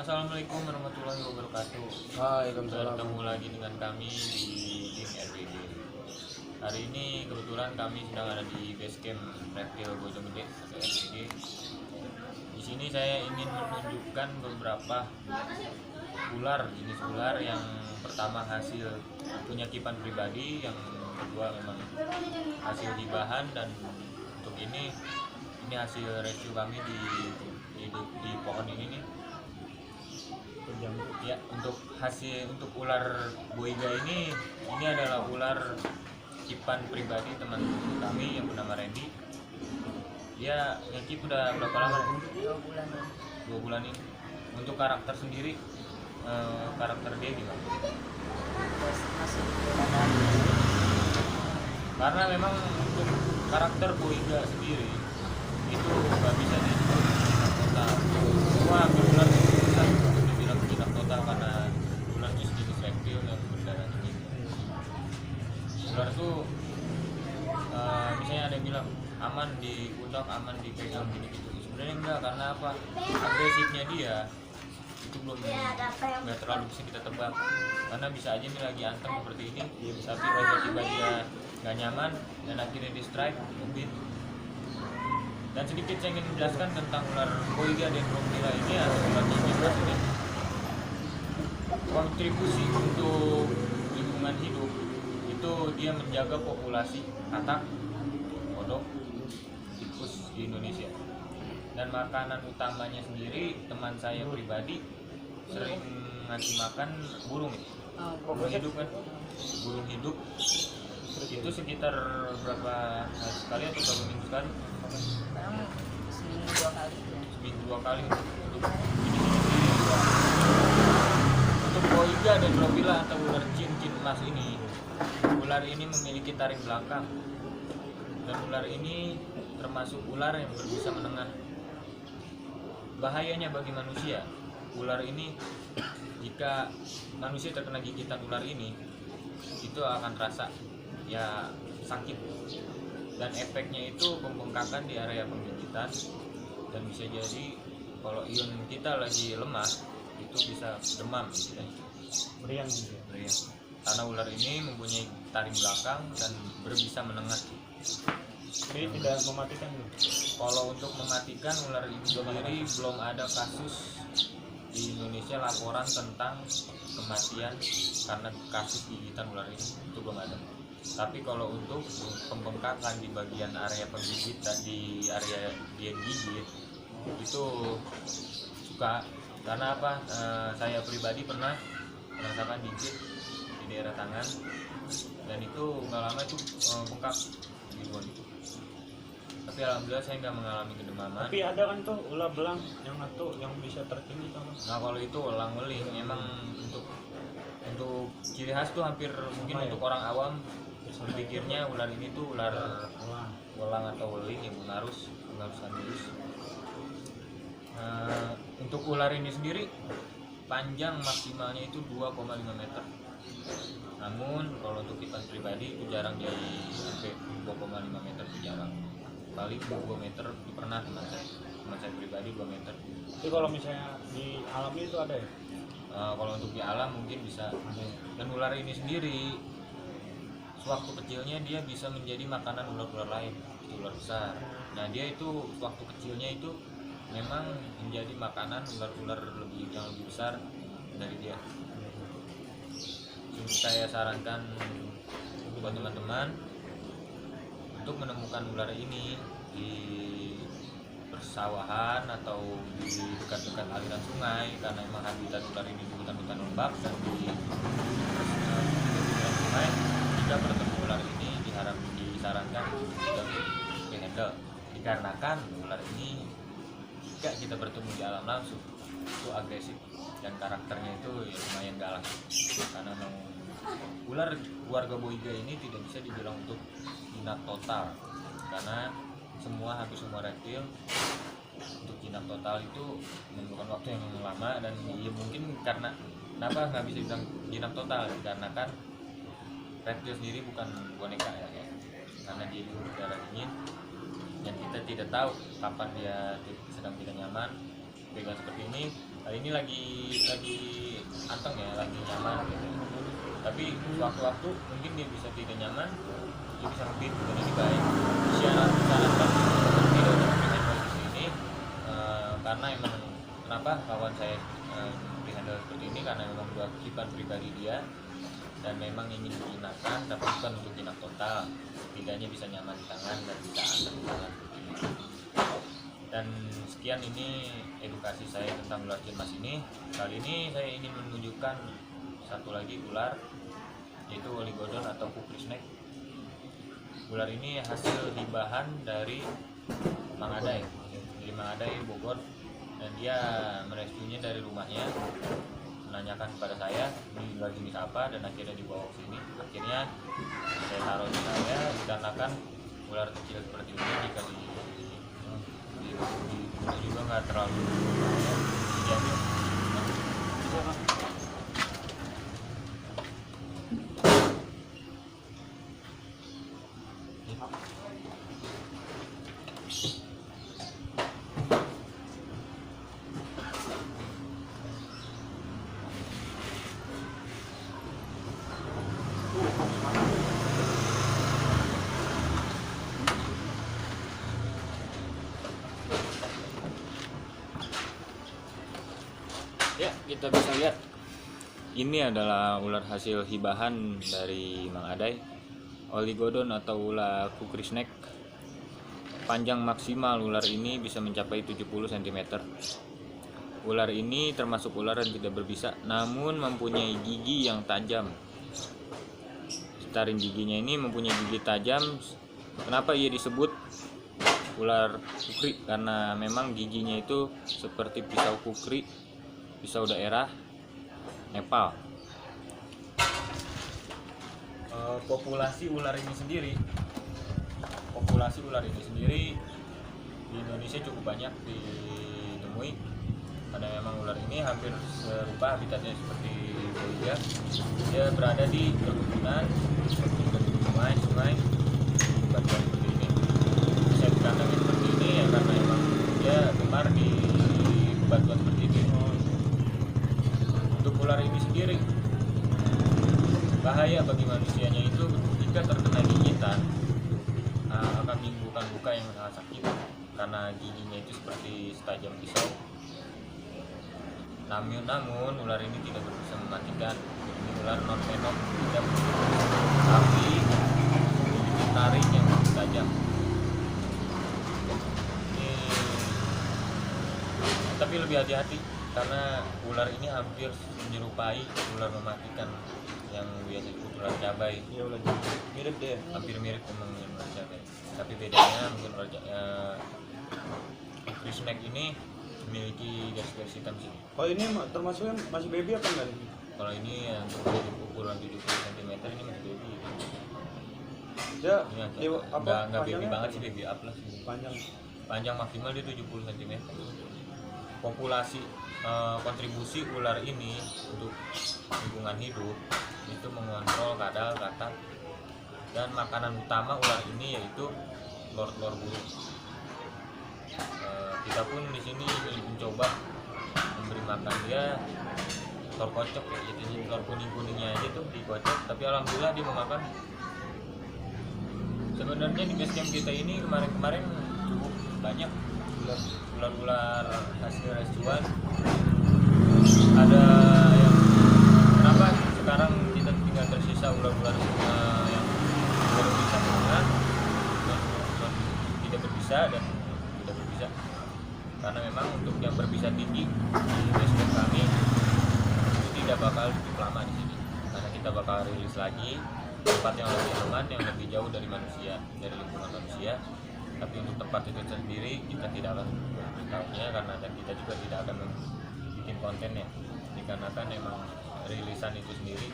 Assalamualaikum warahmatullahi wabarakatuh. Waalaikumsalam. Bertemu lagi dengan kami di tim RBD. Hari ini kebetulan kami sedang ada di base camp Reptil Bojonggede atau RBD. Di sini saya ingin menunjukkan beberapa jenis ular yang pertama hasil punya kipan pribadi, yang kedua memang hasil hibahan, dan untuk ini hasil rescue kami di pohon ini nih. Ya, untuk ular boiga ini adalah ular kipan pribadi teman kami yang bernama Randy. Dia ngekip udah berapa lama? 2 bulan ini. Untuk karakter sendiri, karakter dia gimana? Karena memang untuk karakter boiga sendiri itu nggak bisa disebut total. Semua hampir ular itu bisa dibilang jinak total karena ular itu sejenis reptil yang berdarah tinggi. Ular itu misalnya ada yang bilang aman diundak, aman dipegang gitu. Sebenarnya enggak, karena apa? Agresifnya dia itu belum nggak terlalu bisa kita tebak, karena bisa aja nih lagi antem seperti ini, tapi tiba-tiba dia nggak nyaman dan akhirnya di strike mungkin. Dan sedikit saya ingin menjelaskan tentang ular boiga dendrocnida ini ya, ular bebas ini kontribusi untuk lingkungan hidup itu dia menjaga populasi katak, kodok, tikus di Indonesia. Dan makanan utamanya sendiri, teman saya pribadi sering ngasih makan burung hidup kan. Burung hidup itu sekitar berapa hari sekali atau berapa minggu sekali? Seminggu dua kali untuk boiga dan dendrocnida atau ular cincin emas ini. Ular ini memiliki taring belakang, dan ular ini termasuk ular yang berbisa menengah. Bahayanya bagi manusia, ular ini, jika manusia terkena gigitan ular ini, itu akan terasa ya sakit, dan efeknya itu pembengkakan di area penggigitan, dan bisa jadi kalau ion kita lagi lemah itu bisa demam gitu ya. Meriang. Karena ular ini mempunyai taring belakang dan berbisa menengah. Jadi tidak mematikan. Kalau untuk mematikan ular ini sendiri belum ada kasus di Indonesia laporan tentang kematian karena kasus gigitan ular ini, itu belum ada. Tapi kalau untuk pembengkakan di bagian area penggigit, di area dia gigit, itu suka. Karena apa? Saya pribadi pernah merasakan gigit di daerah tangan, dan itu nggak lama itu bengkak gitu. Tapi alhamdulillah saya nggak mengalami kedemaman. Tapi ada kan tuh ular belang yang bisa terkini tuh. Nah kalau itu elang weling, memang untuk ciri khas tuh hampir mungkin untuk orang awam berpikirnya ular ini tuh ular welang atau weling yang mengarus Angelus. Untuk ular ini sendiri panjang maksimalnya itu 2,5 meter. Namun kalau untuk kipas pribadi itu jarang jadi sampai 2,5 meter, itu jarang. Paling 2 meter pernah teman saya pribadi 2 meter. Jadi kalau misalnya di alam itu ada ya? Kalau untuk di alam mungkin bisa. Dan ular ini sendiri sewaktu kecilnya dia bisa menjadi makanan ular-ular lain, ular besar. Nah dia itu waktu kecilnya itu memang menjadi makanan ular-ular yang lebih besar dari dia. Jadi saya sarankan buat teman-teman untuk menemukan ular ini di persawahan atau di dekat-dekat aliran sungai, karena memang habitat ular ini di hutan-hutan lembab dan di sungai. Jika bertemu ular ini disarankan tidak dihandle, dikarenakan ular ini jika kita bertemu di alam langsung itu agresif dan karakternya itu ya lumayan galak. Karena ular keluarga boiga ini tidak bisa dibilang untuk jinak total, karena hampir semua reptil untuk jinak total itu memerlukan waktu yang lama, dan ya mungkin karena kenapa nggak bisa dibilang jinak total, dikarenakan reptil sendiri bukan boneka ya, karena dia itu berdarah dingin dan kita tidak tahu kapan dia sedang tidak nyaman pegang seperti ini. Kali ini lagi anteng ya, lagi nyaman gitu. Tapi waktu-waktu mungkin dia bisa tidak nyaman, dia bisa ngebit dan ini baik. Disarankan tidak untuk handle di sini karena emang kenapa kawan saya di handle seperti ini, karena memang dua kehidupan pribadi dia dan memang ingin dijinakkan tapi bukan untuk jinak total, setidaknya bisa nyaman di tangan dan bisa anteng di tangan. Dan sekian ini edukasi saya tentang ular ciamas ini. Kali ini saya ingin menunjukkan satu lagi ular, yaitu Oligodon atau kukri snake. Ular ini hasil libahan dari Mang Adai, dari Mang Adai Bogor, dan dia merescuenya dari rumahnya, menanyakan kepada saya ini ular jenis apa, dan akhirnya dibawa ke sini. Akhirnya saya taruh di saya, dikarenakan ular kecil seperti ini jika di juga nggak terlalu diambil. Ya, kita bisa lihat ini adalah ular hasil hibahan dari Mang Adai, Oligodon atau ular kukri snake. Panjang maksimal ular ini bisa mencapai 70 cm. Ular ini termasuk ular yang tidak berbisa, namun mempunyai gigi yang tajam. Taring giginya ini mempunyai gigi tajam. Kenapa ia disebut ular kukri? Karena memang giginya itu seperti pisau kukri, pisau daerah Nepal. Populasi ular ini sendiri di Indonesia cukup banyak ditemui, karena memang ular ini hampir serupa habitatnya seperti Bolivia. Dia berada di perkebunan, sungai, batuan seperti ini. Saya dikandang seperti ini ya karena memang dia gemar di batuan seperti ini. Untuk ular ini sendiri, bahaya bagi manusianya itu jika terkena gigitan akan menimbulkan luka yang sangat sakit, karena giginya itu seperti setajam pisau. Namun ular ini tidak bisa mematikan. Ini ular non venom, tidak tapi memiliki taring yang tajam. Tapi lebih hati-hati karena ular ini hampir menyerupai ular mematikan yang biasa disebut ular cabai. Iya, ular mirip deh. Hampir mirip memang dengan ular cabai. Tapi bedanya mungkin ular kukri snake ini memiliki garis-garis hitam sih. Oh, ini termasuknya masih baby apa enggak? Kalau ini yang ukuran 70 cm ini masih baby. Dia Ini nggak baby banget sih, baby up lah sih. Panjang maksimal dia 70 cm. Populasi kontribusi ular ini untuk lingkungan hidup itu mengontrol kadal, katak, dan makanan utama ular ini yaitu lor-lor burung. Kita pun di sini mencoba memberi makan dia telur kocok ya, jadi telur kuning-kuningnya aja tuh dikocok, tapi alhamdulillah dia memakan. Sebenarnya di base camp kita ini kemarin cukup banyak ular-ular hasil rescuan. Ada yang kenapa sekarang kita tinggal tersisa ular-ular yang berbisa dengan tidak berbisa dan tidak berbisa, karena memang untuk yang berbisa tinggi di base camp kami itu tidak bakal cukup lama di sini, karena kita bakal rilis lagi tempat yang lebih aman, yang lebih jauh dari manusia, dari lingkungan manusia. Tapi untuk tempat itu sendiri kita tidak akan memberitahunya, karena dan kita juga tidak akan bikin kontennya, dikarenakan memang rilisan itu sendiri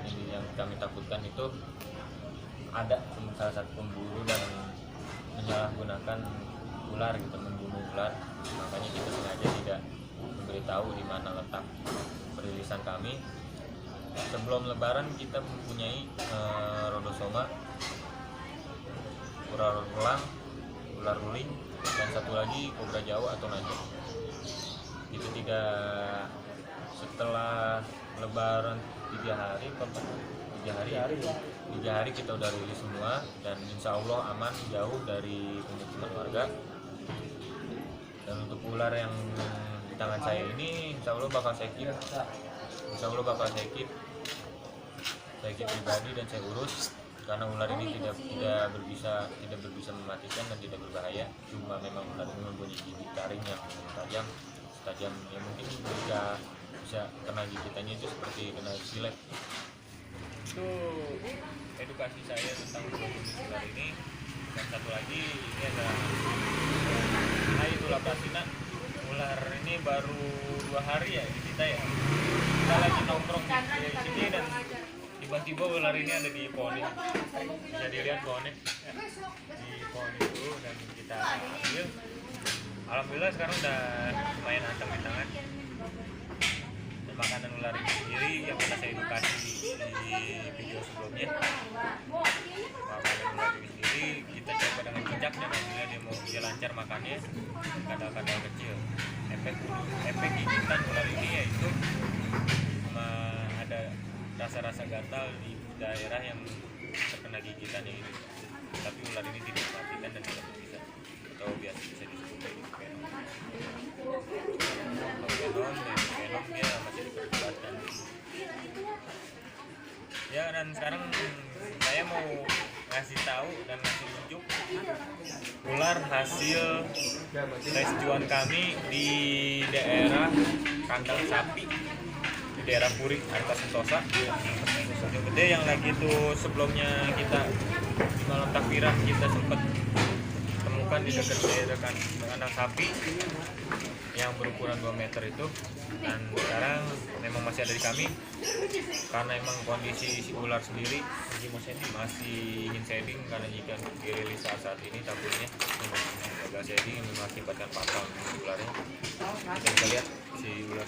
ini yang kami takutkan itu ada salah satu pemburu dan menyalahgunakan ular gitu, membunuh ular. Makanya kita sengaja tidak memberitahu di mana letak perilisan kami. Sebelum lebaran kita mempunyai rodosoma, ular rulang, ular ruling, dan satu lagi kobra jawa atau najak. Kita tidak, setelah lebaran 3 hari apa 3 hari kita udah rilis semua, dan insya Allah aman, jauh dari pemukiman warga. Dan untuk ular yang di tangan saya ini insya Allah bakal saya keep pribadi dan saya urus, karena ular ini tidak berbisa mematikan dan tidak berbahaya. Cuma memang ular ini mempunyai gigi taring yang tajam ya, mungkin bisa kena gigitannya itu seperti kena silet. Itu edukasi saya tentang ular ini. Dan satu lagi, ini ada Haidul Pratina. Ular ini baru 2 hari ya di kita ya. Kita lagi nongkrong di sini dan tiba-tiba ular ini ada di pohon ini. Bisa dilihat pohonnya di pohon itu, dan kita ambil. Alhamdulillah sekarang udah lumayan anteng di tangan. Dan makanan ular ini sendiri yang pernah saya edukasi di video sebelumnya, makanan ular ini sendiri kita coba dengan bijaknya, apabila dia lancar makannya kadal-kadal kecil. Efek gigitan ular ini yaitu ada rasa-rasa gatal di daerah yang terkena gigitannya ini. Tapi ular ini tidak mematikan dan tidak bisa, atau biasa bisa disebut venom. Venom dia masih diperdebatkan. Ya, dan sekarang saya mau ngasih tahu dan ngasih tunjuk ular hasil tes juan kami di daerah kandang sapi, di daerah Puri, Arta Sentosa. Yang gede yang lagi itu sebelumnya kita di malam takbiran kita sempat temukan di dekat daerah kandang sapi yang berukuran 2 meter itu, dan sekarang memang masih ada di kami karena emang kondisi si ular sendiri masih ingin shedding, karena jika dirilis saat ini takutnya gagal shedding mengakibatkan patah ularnya. Kita bisa lihat si ular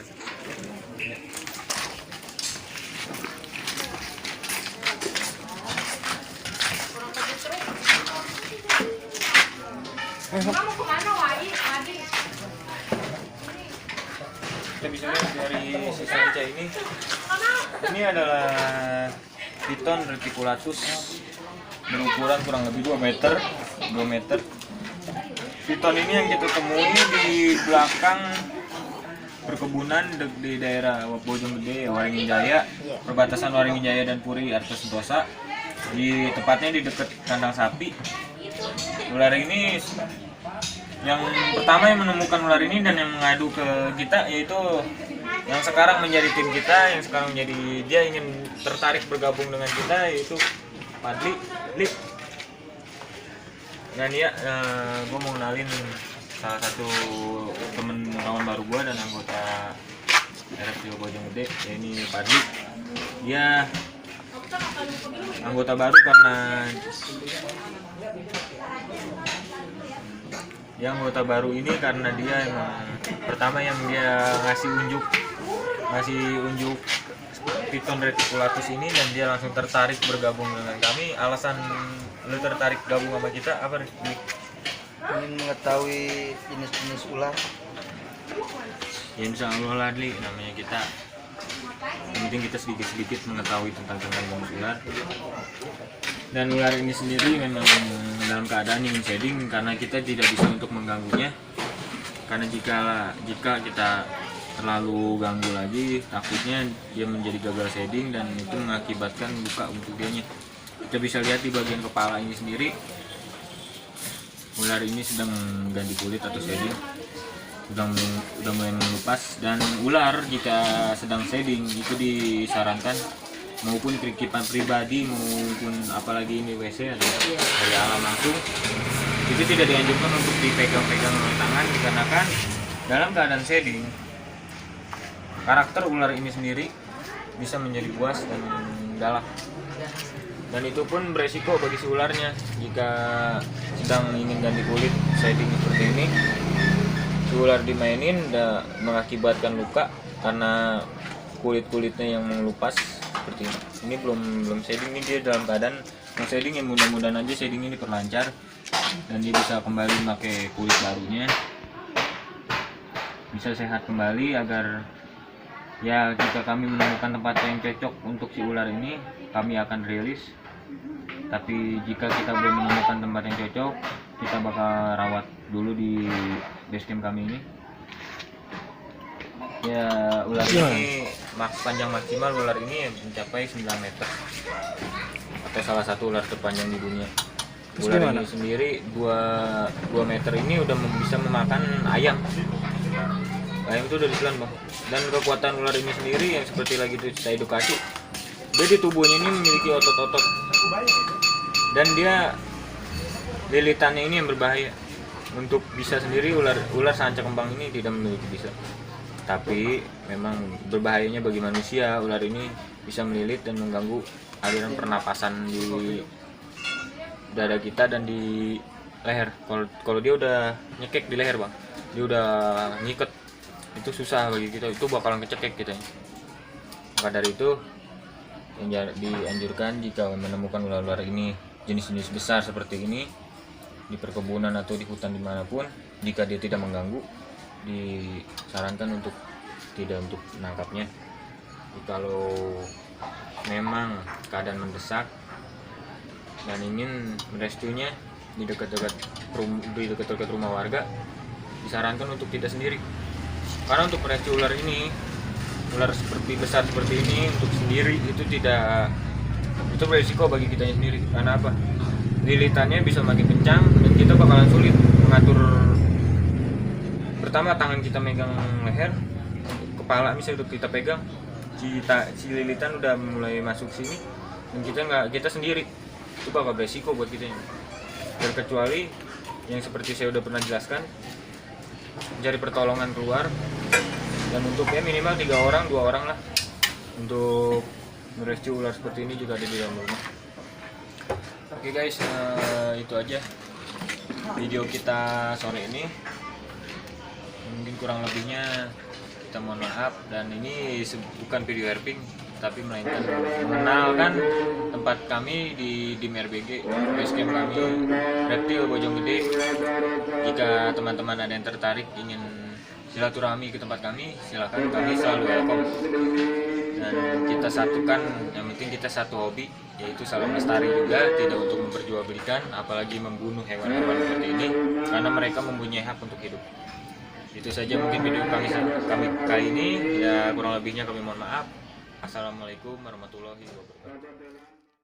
Kamu kemana, Wai? Adi? kita bisa lihat dari si sanca ini adalah Piton reticulatus berukuran kurang lebih 2 meter. Piton ini yang kita temui di belakang perkebunan di daerah Bojonggede, Waringin Jaya, perbatasan Waringin Jaya dan Puri Arta Sentosa, tepatnya di dekat kandang sapi. Ular ini yang pertama yang menemukan ular ini dan yang mengadu ke kita, yaitu yang sekarang menjadi tim kita, yang sekarang menjadi dia ingin tertarik bergabung dengan kita, yaitu Padli Lip. Dan dia gue mau kenalin salah satu temen kawan baru gue dan anggota RFPO Bojonggede, ini Padli. Dia anggota baru karena dia emang pertama yang dia ngasih unjuk Piton reticulatus ini, dan dia langsung tertarik bergabung dengan kami. Alasan lu tertarik gabung sama kita apa, Rizky? Ingin mengetahui jenis-jenis ular. Ya insya Allah lah, Dli, namanya kita. Yang penting kita sedikit-sedikit mengetahui tentang jenis ular. Dan ular ini sendiri memang dalam keadaan ingin shedding, karena kita tidak bisa untuk mengganggunya. Karena jika kita terlalu ganggu lagi, takutnya dia menjadi gagal shedding dan itu mengakibatkan luka untuk dianya. Kita bisa lihat di bagian kepala ini sendiri, ular ini sedang ganti kulit atau shedding, sudah mulai mengelupas. Dan ular jika sedang shedding itu disarankan, maupun kehidupan pribadi maupun apalagi ini WC atau dari alam langsung, itu tidak dianjurkan untuk dipegang-pegang dengan tangan, dikarenakan dalam keadaan shedding karakter ular ini sendiri bisa menjadi buas dan galak, dan itu pun beresiko bagi si ularnya. Jika sedang ingin ganti kulit shedding seperti ini, si ular dimainin dan mengakibatkan luka karena kulit-kulitnya yang mengelupas seperti ini. Ini belum shedding, ini dia dalam keadaan mau shedding, ya mudah-mudahan aja shedding ini diperlancar dan dia bisa kembali memakai kulit barunya. bisa sehat kembali, agar ya jika kami menemukan tempat yang cocok untuk si ular ini, kami akan rilis. Tapi jika kita belum menemukan tempat yang cocok, kita bakal rawat dulu di base camp kami ini. Ya, ular ini panjang maksimal ular ini mencapai 9 meter, atau salah satu ular terpanjang di dunia. Ular ini sendiri 2 meter ini udah bisa memakan ayam. Ayam itu udah ditelan, Bang. Dan kekuatan ular ini sendiri yang seperti lagi itu kita edukasi, dia di tubuhnya ini memiliki otot-otot, dan dia lilitannya ini yang berbahaya. Untuk bisa sendiri ular sanca kembang ini tidak memiliki bisa. Tapi memang berbahayanya bagi manusia, ular ini bisa melilit dan mengganggu aliran pernapasan di dada kita dan di leher. Kalau dia udah nyekek di leher, Bang, dia udah ngiket, itu susah bagi kita, itu bakalan kecekek kita. Maka dari itu yang dianjurkan jika menemukan ular-ular ini jenis-jenis besar seperti ini di perkebunan atau di hutan dimanapun, jika dia tidak mengganggu, disarankan untuk tidak untuk menangkapnya. Kalau memang keadaan mendesak dan ingin merestunya di dekat-dekat rumah warga, disarankan untuk tidak sendiri. Karena untuk merescue ular ini, ular seperti besar seperti ini untuk sendiri itu berisiko bagi kita sendiri. Karena apa? Lilitannya bisa makin kencang dan kita bakalan sulit mengatur. Pertama, tangan kita megang leher, kepala misalnya kita pegang, si lilitan udah mulai masuk sini dan kita sendiri, itu bakal beresiko buat kita. Terkecuali yang seperti saya udah pernah jelaskan, mencari pertolongan keluar, dan untuk minimal 2 orang lah untuk merescue ular seperti ini juga ada di dalam rumah. Oke guys, itu aja video kita sore ini. Mungkin kurang lebihnya kita mohon maaf, dan ini bukan video herping, tapi melainkan mengenalkan tempat kami di MRBG, base camp kami Reptil Bojonggede. Jika teman-teman ada yang tertarik ingin silaturahmi ke tempat kami, silakan, kami selalu welcome. Dan kita satukan, yang penting kita satu hobi, yaitu saling lestari juga, tidak untuk memperjualbelikan, apalagi membunuh hewan-hewan seperti ini, karena mereka mempunyai hak untuk hidup. Itu saja mungkin video kami kali ini, ya kurang lebihnya kami mohon maaf. Assalamualaikum warahmatullahi wabarakatuh.